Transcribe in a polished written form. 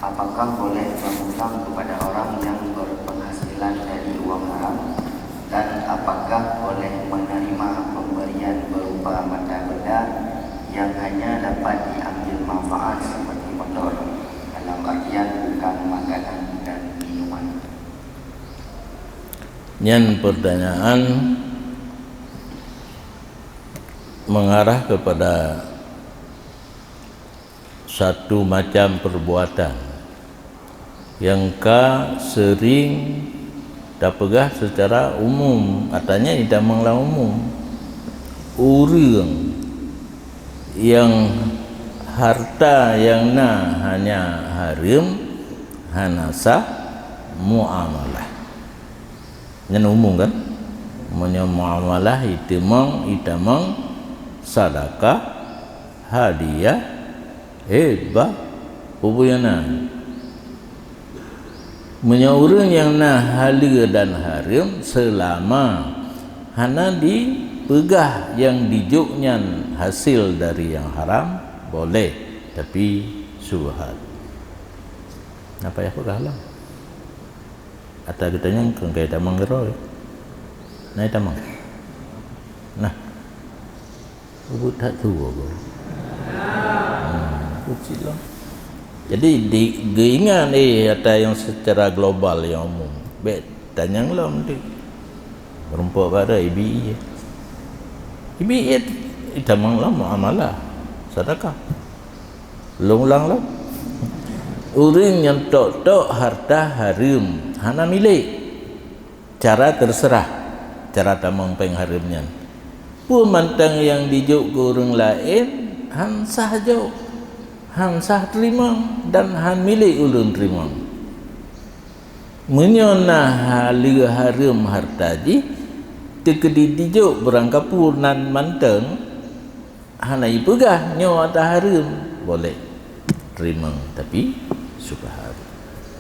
Apakah boleh berhutang kepada orang yang berpenghasilan dari uang haram? Dan apakah boleh menerima pemberian berupa mata benda yang hanya dapat diambil manfaat seperti motor, dalam artian bukan makanan dan minuman? Yang pertanyaan mengarah kepada satu macam perbuatan yang sering dapegah secara umum, katanya tidak menglah umum. Orang yang harta yang hanya haram hanasah muamalah. Yang umum kan? Muamalah itamang sadakah, hadiah, hibah, pubuyanan. Orang yang halal dan haram selama hana dipegah yang dijuknya hasil dari yang haram boleh, tapi subhat. Apa ya pegah lah? Atau kita yang kengkai tamang geroi, naik tamang. Nah, ubud tak tua ko. Kecil lah. Jadi diingat ada yang secara global yang umum. Bet tanya lah nanti. Berumpak pada IBI. IBI itu memang muamalah sedekah. Long-long lah. Orang yang tok harta haram hana milik. Cara terserah. Cara tamang peng haramnya. Pun mantang yang dijuk ke orang lain hansah jauh. Hansah terima dan han milik ulun terima. Menyona halal haram hartaji tekedi dijuk berangkapunan manteng hanai pegah nyawa ta haram boleh terima, tapi subhan.